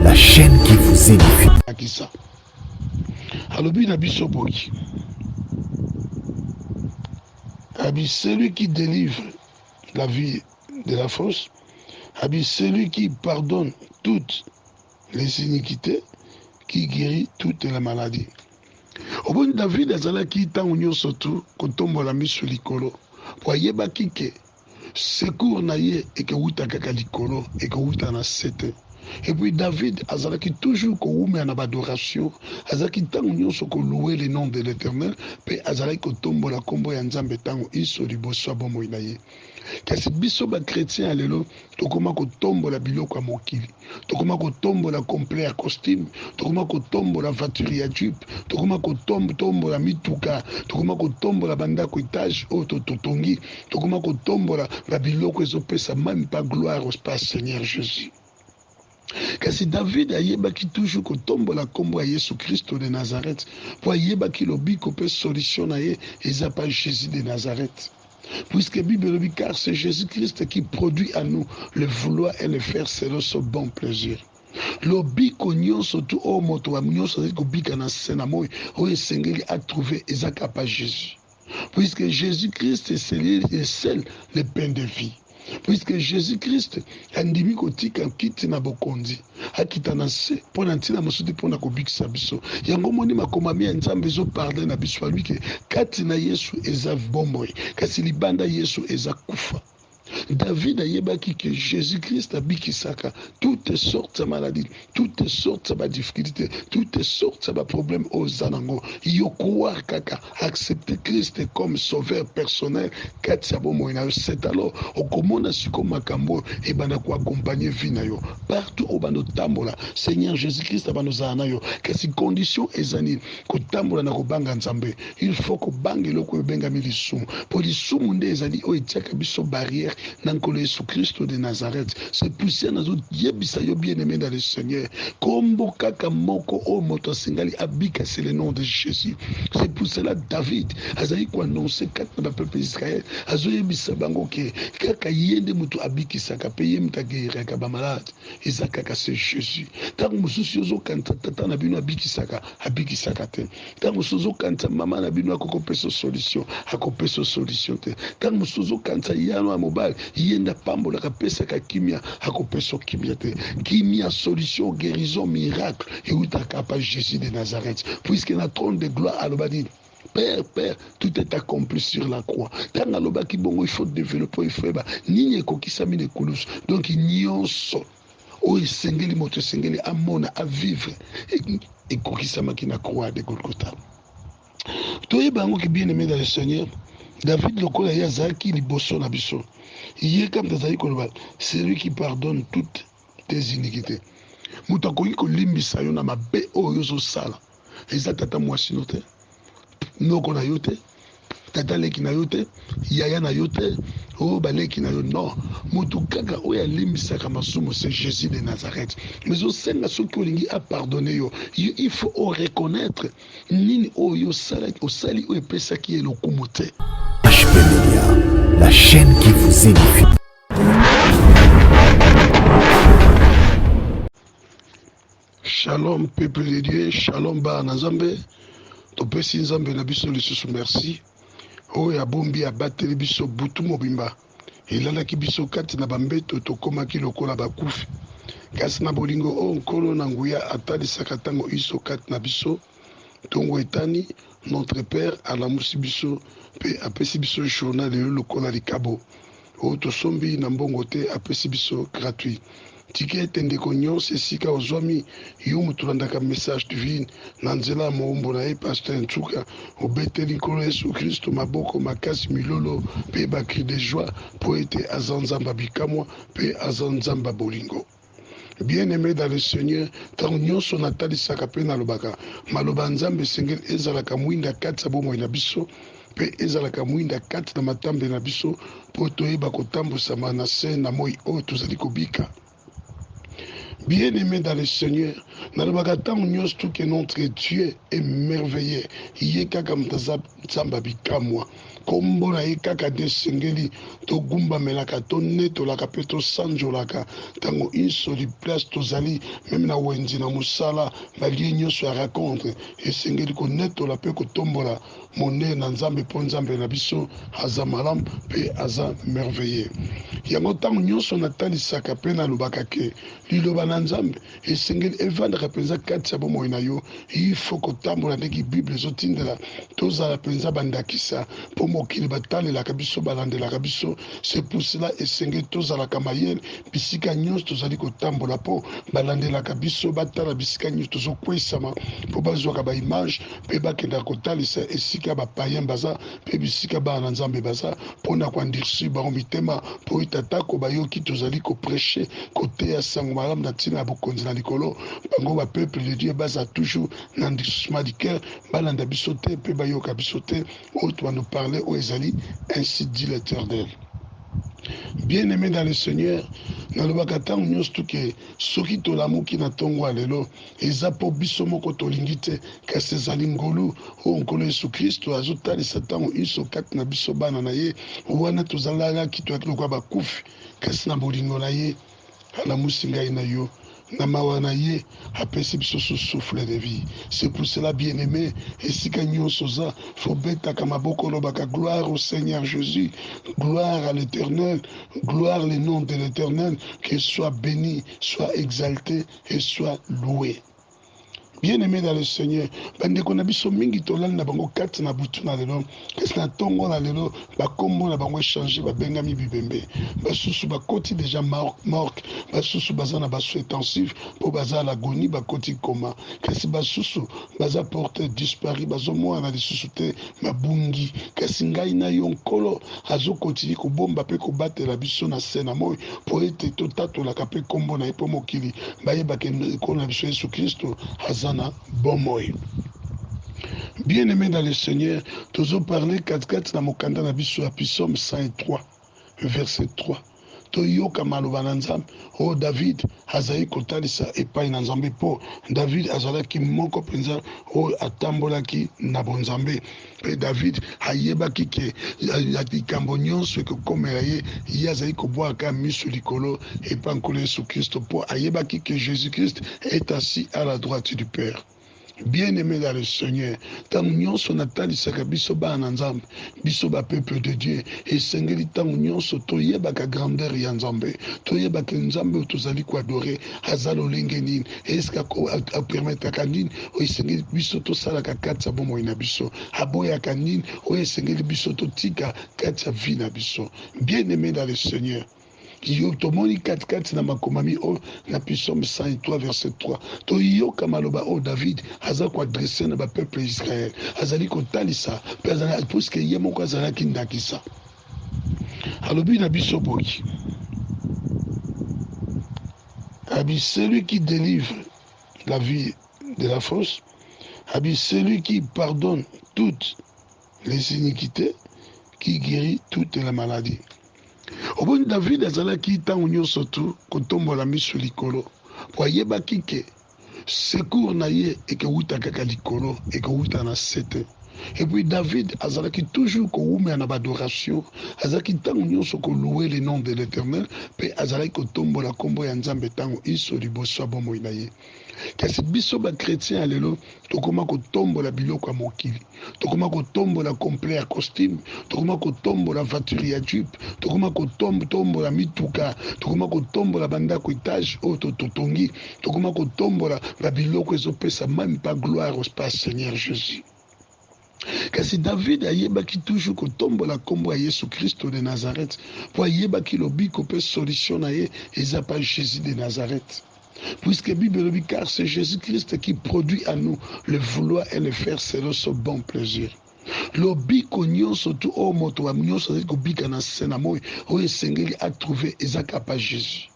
la chaîne qui vous édifie. Celui qui délivre la vie de la fausse, celui qui pardonne toutes les iniquités, qui guérit toutes les maladies. Au bon David azalaki tango nyonso tu kotombola miso likolo po ayebaki ke secours na ye ekewuta kaka likolo ekewuta na sete. Et puis David azalaki toujours koumea na badoration, azalaki tango nyonso ko louer le nom de l'Éternel, pe azalaki kotombola kombo ya Nzambe tango iso liboso bomoi na ye. Kasi biso ba chrétien lelo tokoma kotombola biloko ya mokili, tokoma kotombola complet ya costume, tokoma kotombola voiture ya jeep, tokoma kotombola mituka, tokoma kotombola bandako étage o totongi, tokoma kotombola ba biloko ezopesa même pas gloire au Seigneur Jésus. Kasi David ayebaki toujours kotombola kombo ya Yesu Christo de Nazareth, po ayebaki lobiko pe solution na ye eza pas Jésus de Nazareth. Puisque Bible dit, car c'est Jésus-Christ qui produit à nous le vouloir et le faire selon son bon plaisir. Lobiko nyonso tu o moto wa nyonso ko bika na sena moy o esengeli a trouver ezaka pas Jésus. Puisque Jésus-Christ c'est le seul le pain de vie. Puisque Jésus-Christ andimi kotika kiti na bokondi akita na se pona ntina mosuti pona kobikisa biso yango moni makomami ya Nzambe zo pardon na biso lui ke kati na Yesu eza bomboy kasi libanda Yesu eza kufa. David ayebaki que Jésus-Christ abikisaka toutes sortes de maladies, toutes sortes de difficultés, toutes sortes de problèmes aux zanango. Yo croire kaka accepter Christ comme sauveur personnel. C'est alors au komona siko makambo et bana ko accompagner vie na yo partout au bano tambola. Seigneur Jésus-Christ abano zana yo kasi condition ezani ko tambola na ko banga Nzambe. Il faut ko bangelo ko benga milisumu. Pour lisumu nde ezali o etiaka biso barrière Nankolo Yesu Christo de Nazareth. C'est poussé na zo yebisa yo bien-aimé dans le Seigneur. Kombo kaka moko o moto singali abika c'est le nom de Jésus. C'est pour cela David azali ko annoncer quatre na peuple Israël. Azo yebisa bango ke kaka yende mutu abiki saka paye mutagera ka ba malade. Ezaka ka c'est Jésus. Tango mususu yozo kanta tata na bino abiki saka te. Tango mususu kanta mama na bino akokopeso solution te. Tango mususu kanta yano mobile yenda pambola kapesa ka kimia akopeso kimia te. Kimia solution guérison miracle et utaka pa Jésus de Nazareth. Puisque na trône de gloire alobadi Père, tout est accompli sur la croix. Tant aloba ki bongo il faut développer, il faut nini kokisa mine kulus. Donc nyonso o esengeli moto esengeli amona à vivre et kokisa makina croix de Golgotha. Toye bango ki bien aimé dans le Seigneur. David lokola yazaki liboso na biso. Yé comme tazali koloba, c'est lui qui pardonne toutes tes iniquités. Muta koyi ko limbisa yo na mabe oyo zo sala. Eza tata mwasi note. Noko na yote, tata leki na yote, yaya na yote, oh baleki na yo, non. Mutu kaka oya limbisaka masumo, c'est Jésus de Nazareth. Mais au sein de ceux qui ont a pardonné yo, il faut reconnaître nini o yo sali o sali o epesa qui est le kumote. HP Media, la chaîne qui vous édifie. Shalom peuple de Dieu, shalom ba Nzambe. Topesi Nzambe na biso lisusu merci. Oyo abombi abateli biso butu mobimba. Elalaki biso kati na bambeto tokomaki lokola bakufi. Kasi na bolingo o nkolo na nguya atalisaka tango iso kati na biso. Tongo etani notre père alamusi biso pe apesi biso journal lokola likabo. O tosombi na mbongo te apesi biso gratuit. Ticket ndeko nyonso esika ozwami yo mutu landaka message divine na nzela ya moombo na ye pasteur Ntsuka obeteli nkolo Yesu Kristo maboko makasi milolo pe bakri de joie po ete aza nzamba bikamwa pe aza nzamba bolingo. Bien-aimé dans le Seigneur, tant nyonso natalisaka pe nalobaka maloba nzambe esengeli ezalaka mwinda kati ya bomoi na biso pe ezalaka mwinda kati na matambe na biso po toyeba kotambosama na se na moi oyo tozali kobika. Bien-aimé dans le Seigneur, tout que notre Dieu est merveilleux. Il est comme Zamba Bikamwa. kombo na ye kaka de sengeli togumba melaka tonetolaka mpe tosanjolaka ntango insoli place tozali meme na wenzi na mosala balie nyonso ya racontre esengeli konetola mpe kotombola monene na nzambe mpo nzambe na biso aza malamu mpe aza merveille. Yango ntango nyonso natalisaka mpe nalobaka ke liloba na nzambe esengeli evandaka mpenza kati ya bomoi na yo ifo kotambola ndenge bible ezotindela tozala mpenza bandakisa mpo mokili batalelaka biso balandelaka biso. C'est pour cela esengeli tozalaka mayele bisika nyonso tozali kotambola mpo balandelaka biso batala bisika nyonso tozokwesama mpo bazwaka baimage mpe bakendaka kotalisa esika bapayen baza mpe bisika bana na nzambe baza mpona koandirsi bango mitema mpo itatako bayoki tozali kopreche koteya sango malamu na ntina ya bokonzi na likolo bango bapeuple de dieu baza toujours na endurcissement du cœur balanda biso te mpe bayoka biso te oyo tobando parle oyo ezali ainsi dit l'éternel. Bien-aimé dans le Seigneur, nalobaka ntango nyonso tuke soki tolamuki na ntongo ya lelo eza mpo biso moko tolingi te kasi ezali ngolu oyo nkolo yesu kristo azotalisa ntango nyonso kati na biso bana na ye wana tozalaki toyaki lokola bakufi kasi na bolingo na ye alamusi ngai na yo na mawa na ye apesi biso souffle de vie. C'est pour cela bien-aimé esika nyonso za fobetaka maboko olobaka gloire au Seigneur Jésus, gloire à l'Éternel, gloire le nom de l'Éternel, qu'il soit béni, soit exalté et soit loué. Bien-aimé dans le Seigneur, bandeko na biso mingi tolali na bango kati na butu na lelo kasi na ntongo na lelo bakombo na bango echange babengami bibembe basusu bakoti deja morke basusu baza na baso intensif mpo baza na agoni bakoti koma kasi basusu baza porte dispari bazomona lisusu te mabungi kasi ngai na yo nkolo azokotili kobomba mpe kobatela biso na se na moi mpo ete totatolaka mpe kombo na ye mpo mokili bayebaka ekolo na biso yesu kristo aza na bomoi. Bien-aimé dans le Seigneur, toujours parler 4-4 na mokanda na biso ya Psaume 103 verset 3. Toyoka maloba na nzambe o David azali kotalisa epai na nzambe mpo David azalaki moko mpenza oyo atambolaki na bonzambe mpe David ayebaki ke likambo nyonso ekokomela ye ye azali kobwaka miso likolo epai nkolo yesu kristo mpo ayebaki ke jésus christ est assis à la droite du père. Bien-aimé dans le Seigneur, tant nyonso natalisaka biso bana na nzambe biso bapeuple de dieu esengeli ntango nyonso toyebaka grandeur ya nzambe toyebaka nzambe oyo tozali koadore aza lolenge nini eske apermetaka nini oyo esengeli biso tosalaka kati ya bomoi na biso aboyaka nini oyo esengeli biso totika kati ya vie na biso. Bien-aimé dans le Seigneur, yo tomoni kati na makomami oyo na Psaume 103 verset 3 toyoka maloba oyo David aza koadrese na bapeuple Israël azali kotalisa mpe azali puisque ye moko azalaki ndakisa alobi na biso boyi abi celui qui délivre la vie de la fosse abi celui qui pardonne toutes les iniquités qui guérit toutes les maladies. Oboni David azalaki ntango nyonso tu kotombola miso likolo po ayebaki ke secours na ye ekewuta kaka likolo ekewuta na sete. Et puis David azalaki toujours kowumela na badoration azalaki ntango nyonso kolouer le nom de l'Éternel mpe azalaki kotombola kombo ya nzambe ntango iso liboso ya bomoi na ye. Kasi biso bakretien ya lelo tokoma kotombola biloko ya mokili tokoma kotombola complet ya costume tokoma kotombola voiture ya jeep tokoma kotombola mituka tokoma kotombola bandako etage oyo totongi tokoma kotombola babiloko ezopesa même pas gloire au Seigneur Jésus. Kasi David ayebaki toujours kotombola kombo ya Yesu Kristo de Nazareth po ayebaki lobiko mpe solution na ye eza pa Jésus de Nazareth. Puisque Bible dit car c'est Jésus-Christ qui produit à nous le vouloir et le faire selon son bon plaisir. Lobiko nyonso tu o moto wa nyonso ziko bika na sena moi o esengeli a trouver ezaka pa Jésus.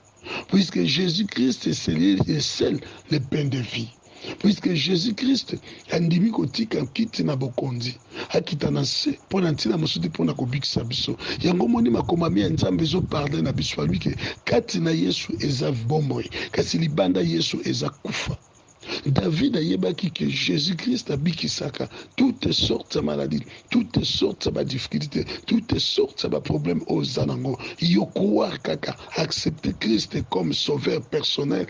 Puisque Jésus-Christ c'est le seul le pain de vie. Puisque Jésus-Christ andimi kotika kiti na bokonzi akita na se pona ntina mosuti pona kobikisa biso yango moni makomami ya nzambe ezo pardon na biso alui ke kati na Yesu eza bomoi kasi libanda Yesu eza kufa David a yebaki que Jésus-Christ a bikisaka toutes sortes de maladies, toutes sortes de difficultés, toutes sortes de problèmes aux anango. Yo croire kaka accepter Christ comme sauveur personnel.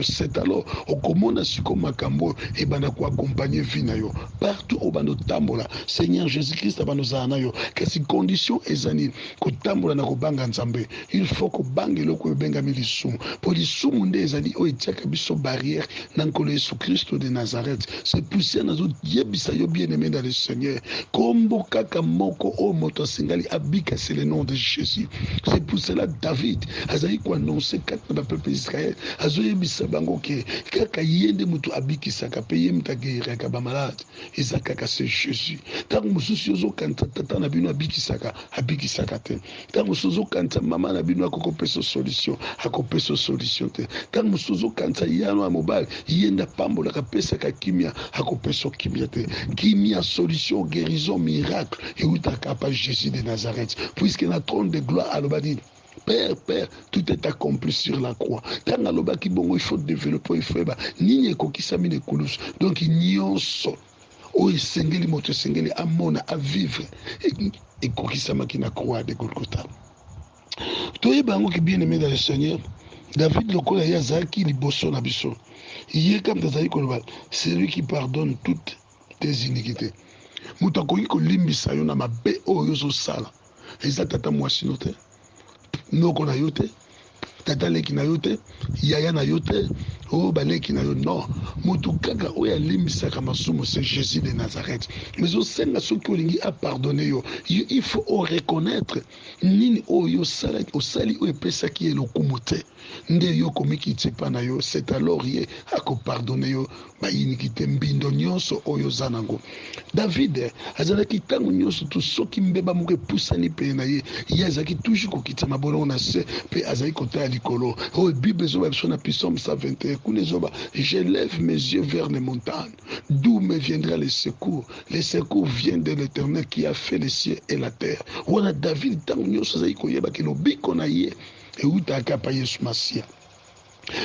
C'est alors au commande siko makambo et bana ko accompagner vie na yo partout au bando tambola. Seigneur Jésus-Christ abano zana yo. Kasi condition ezani ko tambola na ko banga nzambe. Il faut ko bange loko benga milisumu. Pour lisumu nde ezali o etiaka biso barrière nankolo Yesu Christ de Nazareth. C'est poussé nazo yebisa yo bien-aimé dans le Seigneur. Kombo kaka moko o moto singali abika, c'est le nom de Jésus. C'est pour cela David azali ko annoncer quatre na peuple Israël azo yebisa bango ke kaka yende mutu abiki saka paye mutagera ka ba malade ezakaka c'est Jésus. Tango mususu yozo kanta tata na bino abiki saka te. Tango mususu kanta mama na bino akokopeso solution akopeso solution te. Tango mususu kanta yano mobile yenda pambola kapesa ka kimia akopeso kimia te. Kimia solution guérison miracle et utaka pa Jésus de Nazareth puisque na trône de gloire alobadi Père, tout est accompli sur la croix. Tant aloba ki bongo il faut développer, il faut eba nini kokisa mine kulus. Donc nyonso o esengeli moto esengeli amona à vivre et kokisa makina croix de Golgotha. Toye bango ki bien aimé dans le Seigneur. David lokola yazaki liboso na biso. Yé comme tazali koloba, c'est lui qui pardonne toutes tes iniquités. Muta koyi ko limbisa yo na mabe oyo zo sala. Eza tata mwasi note. Noko na yote, tata leki na yote, yaya na yote, oh baleki na yo, non. Mutu kaka oya limbisaka masumo, c'est Jésus de Nazareth. Mais au sein de ceux qui ont a pardonné yo, il faut reconnaître nini o yo sali, o sali o epesa ki e lokumote. Nde yo komiki tsepa na yo, c'est alors ye ako pardonné yo, ba inikite mbindo nyonso o yo zanango. David, azalaki tango nyonso to soki mbeba muke pusani pe na ye, yazaki toujours kokita mabolo na se pe azali kota likolo. Oh Bible zo ba na Psaume 121 kune zo ba, je lève mes yeux vers les montagnes, d'où me viendra le secours? Le secours vient de l'Éternel qui a fait les cieux et la terre. Wana David tango nyonso azali koyeba ke lobiko na ye e utaka pa Yesu Masia.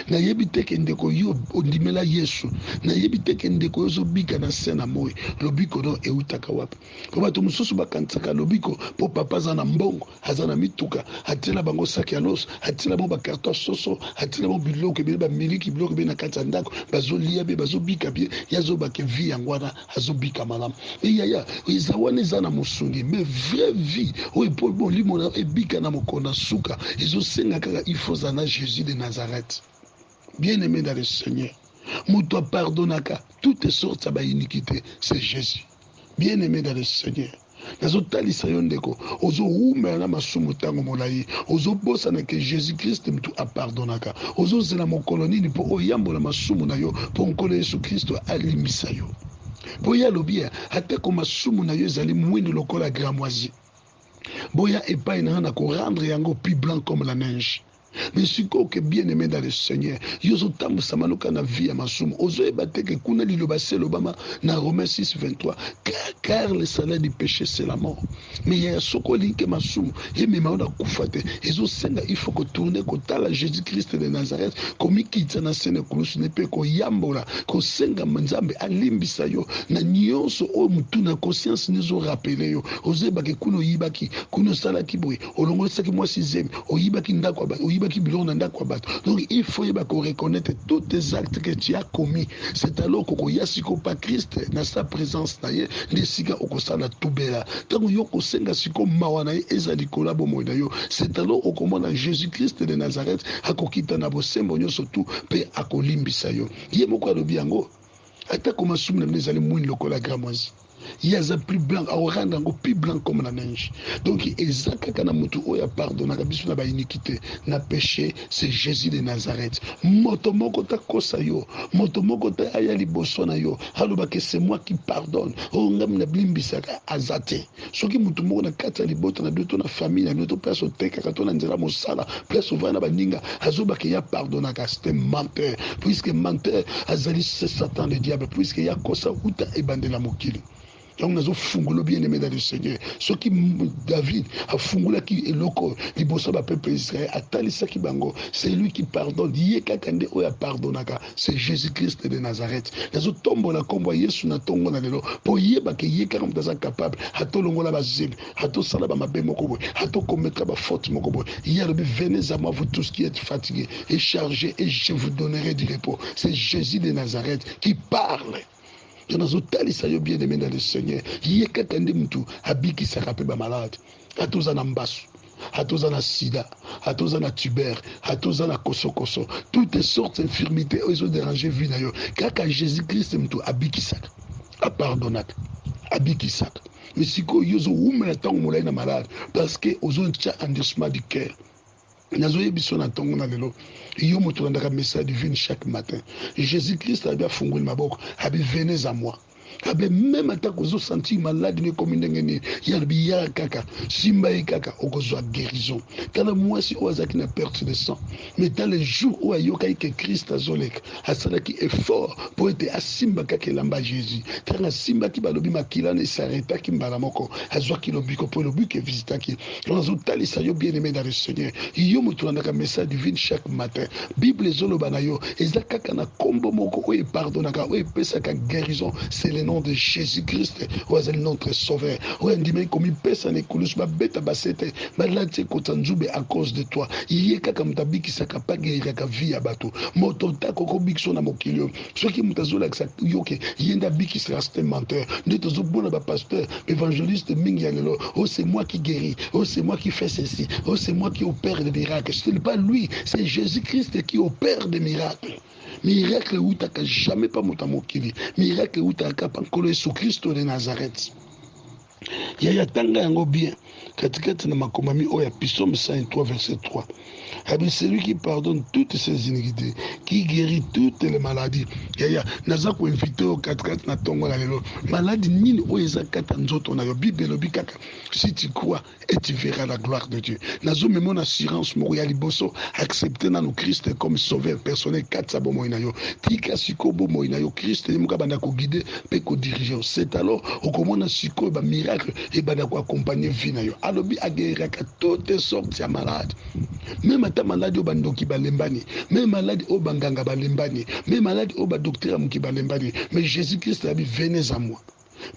Na yebi teke ndeko yo ondimela Yesu na yebi teke ndeko yo zobika na sena moyi lobiko no eutaka wapi po bato mususu bakansaka lobiko po papa za na mbongo aza na mituka atela bango saki ya loso atela mo bakarton soso atela mo biloko ebele bamiliki biloko ebele na kati ya ndako bazolia be bazobika bie yazobake vi yango wana azobika malamu eyaya eza wana eza na mosungi mais vraie vie oyo po bolimo na ebika na mokona suka ezosenga kaka il faut za na Jésus de Nazareth. Bien-aimé dans le Seigneur, Mouto pardonnaka toutes sortes d'iniquités, c'est Jésus. Bien-aimé dans le Seigneur, nazo talisa yo ndeko ozo umela na masumu tango molai ozo bosa na ke Jésus-Christ mtu apardonaka ozo zela mokolo nini po oyambola masumu na yo po nkolo Yesu Kristo alimisa yo boya lobia ate ko masumu na yo ezali mwindu lokola gramoisi boya epai na ko rendre yango plus blanc comme la neige. Mais si que bien aimé dans le Seigneur, yozo tamu samanuka na vie à masumu. Ozo ebate ke kuna liloba se lobama na Romains 6:23. Car le salaire du péché c'est la mort. Mais il y a soko linke masumu. Et même on a kufate. Ezo senga il faut que tourner kota la Jésus-Christ de Nazareth. Komi kitsa na sene kulusu ne pe ko yambola. Ko senga manzambe alimbisa yo. Na nyonso o mutu na conscience nizo rappeler yo. Ozo ebake kuno yibaki. Kuno sala kiboy. Olongo saki moi sixième. O yibaki ndako ba. O yibaki donc il faut reconnaître tous tes actes que tu as commis. C'est alors qu'on y a siko pas Christ dans sa présence naie les siga okosala tubela. Tant yoko senga siko mawana ezali kolabo moyo yo. C'est alors au commande Jésus-Christ de Nazareth akokita na bosembo nyo surtout pe akolimbisa yo. Ye moko alobi yango ata koma sumna nezali mwini lokola gramoisi. Il y a un plus blanc, à rendre encore plus blanc comme la neige. Donc, Ezaka kana mutu oya pardon, na biso na ba iniquité, na péché, c'est Jésus de Nazareth. Motomoko ta kosa yo, motomoko ta aya liboso na yo. Haloba que c'est moi qui pardonne. O ngam na blimbisaka azate. Soki mutu moko na kata liboto na biso na famille, na biso place au teka katona nzela mosala, place au vana baninga, azoba que ya pardonnaka, c'est menteur. Puisque menteur azali c'est Satan le diable, puisque ya kosa uta ebandela mokili. Donc nous avons fungolo bien aimé dans le Seigneur. Ce qui David a fungula qui est loco, liboso ba peuple Israël, atalisa ki bango, c'est lui qui pardonne. Yeka kande oya pardonaka, c'est Jésus-Christ de Nazareth. Nous avons tombo la combo Yesu na tongo na lelo. Po yeba ke yeka comme dans capable, hato longola ba zeb, hato sala ba mabe moko, hato commettre ba faute moko. Hier venez à moi vous tous qui êtes fatigués et chargés et je vous donnerai du repos. C'est Jésus de Nazareth qui parle. Je n'ai bien aimé dans le Seigneur. Il y a quelqu'un de moutou, habit qui s'est rappelé malade. À tous en ambassou, à tous en sida, à tous en tuber, à tous en koso. Toutes sortes d'infirmités, ils ont dérangé vie d'ailleurs. Car Jésus-Christ moutou, habit qui s'est à pardonner, habit qui s'est. Mais si vous avez un malade, parce que vous avez un endurcissement du cœur. Nazoye biso na tongo na lelo yo moto ndaka message divine chaque matin. Jésus-Christ a bien fungula maboko, abi venez à moi. Abe même attaque aux sentir malade ne comme ndengeni ya biya kaka simba kaka okozwa guérison. Kana moi si ozaki na perte de sang. Mais dans les jours où ayoka que Christ azolek, asala ki effort pour être asimba kaka lamba Jésus. Kana simba ki balobi makila ne s'arrêta ki mbala moko azwa ki lobiko pour lobi que visita ki. Dans otali sa yo bien aimé dans le Seigneur. Yo moto ndaka message divine chaque matin. Bible zoloba na yo ezaka kana kombo moko o pardonaka o pesa ka guérison. C'est le nom de Jésus-Christ, c'est le nom de Sauveur. On dit mais comme il pèse en écoulus, ma bête à bassette, ma lante kotanzube à cause de toi. Il y a comme tabi qui s'accapare guérir la vie à bateau. Motota koko bixon à mokilio. Ce qui m'tazola que ça yoke, il y a un tabi qui sera un menteur. Ne te zobona ba pasteur, évangéliste mingialelo. Oh c'est moi qui guéris. Oh c'est moi qui fais ceci. Oh c'est moi qui opère des miracles. Ce n'est pas lui, c'est Jésus-Christ qui opère des miracles. Miracle où t'as jamais pas motamokili. Miracle où t'as qu'à pankolo Yesu Christ de Nazareth. Yaya tanga yango bien. Katikati na makomami oya Psaume 103 verset 3. C'est lui qui pardonne toutes ses iniquités, qui guérit toutes les maladies. Yaya naza ko invité au katikati na tongo la lelo. Maladie nini oeza kata nzoto na yo Bible lobi kaka. Si tu crois et tu verras la gloire de Dieu. Nazo me mon assurance mo ya liboso accepter na nous Christ comme sauveur personnel katsa bo moina yo. Tika siko bo moina yo Christ ni muka banda ko guider pe ko diriger. C'est alors au komona siko ba miracle et banda ko accompagner vie na yo. Alobi a guérir toutes sortes de malades. Même ata malade au bandoki balembani, même malade au banganga balembani, même malade au docteur muki balembani. Mais Jésus-Christ a dit venez à moi.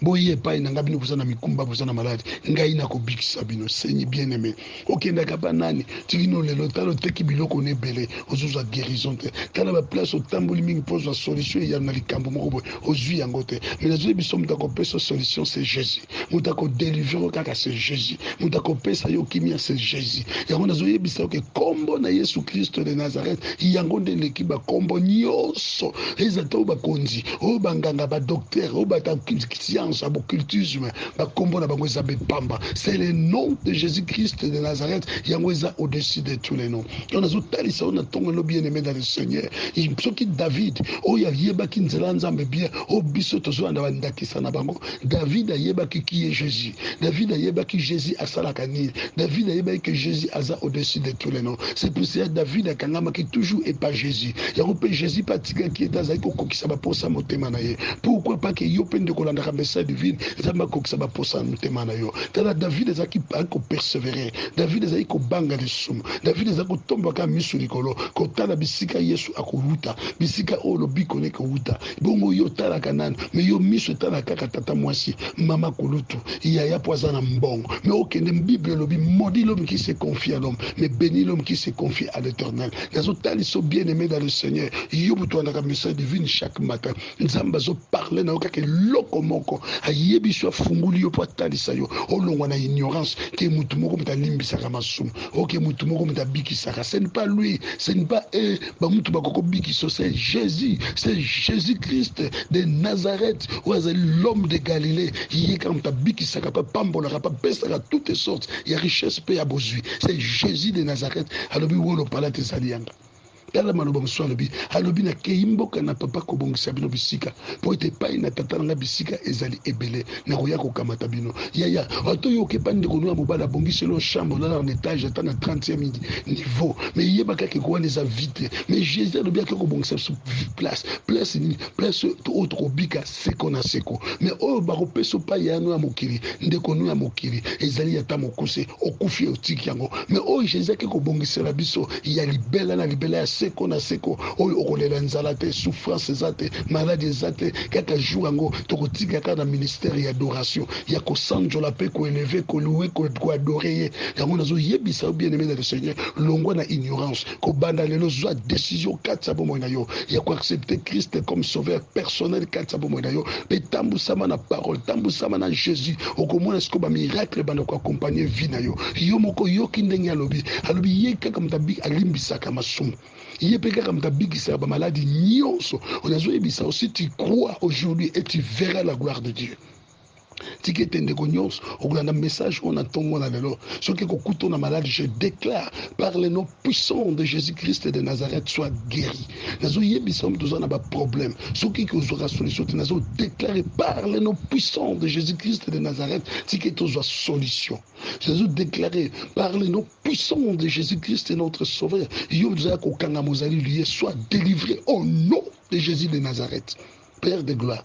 Boye pa inanga bino buzana mikumba buzana malade ngai na ko bikisa bino Seigneur bien-aimé okenda kapa nani tikino lelo talo teki biloko ne belé ozuza guérison te tala ba place au tamboli mingi pose la solution ya na likambo moko ozui yango te mais nazo biso mutako pesa solution c'est Jésus mutako délivrer kaka c'est Jésus mutako pesa yo kimia c'est Jésus yango nazo yebisa ke kombo na Yesu Christ de Nazareth yango nde lekiba kombo nyonso ezato ba konzi o banganga ba docteur o ba c'est le nom de Jésus-Christ de Nazareth au-dessus de tous les noms. On a bien aimé dans le Seigneur. David, David a yebaki qui est Jésus. David a yebaki Jésus à Salakani. David a yebaki Jésus au-dessus de tous les noms. C'est pour ça que David a kangamaki toujours et pas Jésus. Il y a Jésus patika qui est dans qui ça va pour ça pourquoi pas que yopen de kolanda message divine zamba ko ça va pour ça mutema na yo. Tala David ezaki ko persévérer. David ezaki ko banga de sum. David ezaki ko tomba ka misu likolo. Ko tala bisika Yesu akoluta. Bisika o lobi kone ko uta. Bongo yo tala kanan. Mais yo misu tala kaka tata mwasi. Mama kolutu. Yaya poisana mbongo. Mais okende Bible lobi maudit l'homme qui se confie à l'homme, mais béni l'homme qui se confie à l'Éternel. Les autres sont bien aimés dans le Seigneur. Yo buto na message divine chaque matin. Nzamba zo parler na okake lokomoko. Ayebi so funguli yo po talisa yo. Olongwa na ignorance ke mutu moko mutalimbisa kama sumu. Ok mutu moko mutabikisa. Ce n'est pas lui, ce n'est pas ba mutu bakoko bikiso, c'est Jésus, c'est Jésus-Christ de Nazareth, ou l'homme de Galilée. Il est comme ta bikisa kapa pambola kapa pesa toutes sortes. Il y a richesse pe ya bozui. C'est Jésus de Nazareth. Alors bi wolo pala te salianga. tala maloba mosusu alobi alobi nakei mboka na papa kobongisa bino bisika po ete epai na tata nanga bisika ezali ebele nakoya kokamata bino yaya oto yo okepa ndeko no ya mobali abongisi lo chambre olala na étage ata na 30e niveau mais yebaka ke kowana eza vite mais jésus alobi ake kobongisa biso place nini place oyo tokobika seko na seko mais oyo bakopesa epai ya no ya mokili ndeko no ya mokili ezali ata mokuse okufi otiki yango mais oyo jésus ake kobongisela biso ya libela na libela ya seko na seko oyo okolela nzala te souffrance eza te maladie eza te kaka jour yango tokotika kaka na ministère ya adoration ya kosanjola mpe koeleve koloue koadore ye yango nazoyebisa yo bien aimé dans le Seigneur longwa na ignorance kobanda lelo zwa décision kati ya bomoi na yo ya koaccepter Christ comme sauveur personnel kati ya bomoi na yo mpe tambusama na parole tambusama na Jésus okomona siko bamiracle banda koaccompagne vie na yo yo moko yoki ndenge alobi ye kaka moto alimbisaka masumu ye mpe kaka moto abikisaka bamaladi nyonso onazoyebisa aussi tu crois aujourd'hui et tu verras la gloire de Dieu tiki ete ndeko nyonso okolanda message oyo na ntongo na lelo soki kokuta na malade je déclare par le nom puissant de Jésus-Christ de Nazareth soit guéri nazoyebisa oyo toza na baproblème soki kozwaka solution te nazodéclare par le nom puissant de Jésus-Christ de Nazareth tiki ete ozwa solution nazodéclare par le nom puissant de Jésus-Christ notre sauveur yo tozala kokanga mozali lié soit délivré au nom de Jésus de Nazareth. Père de gloire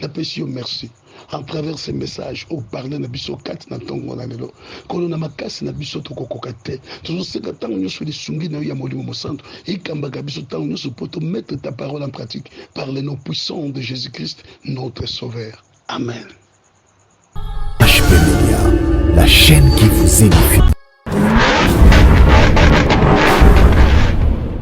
napesi yo merci à travers ces messages au parler na biso kati na ntongo na lelo kolo na makasi na biso tokokoka te tozoseka ntango nyonso lisungi na yo ya molimo mosantu ekambaka biso ntango nyonso po tomettre ta parole en pratique par le nom puissant de Jésus-Christ notre sauveur. Amen. HP Media, la chaîne qui vous édifie.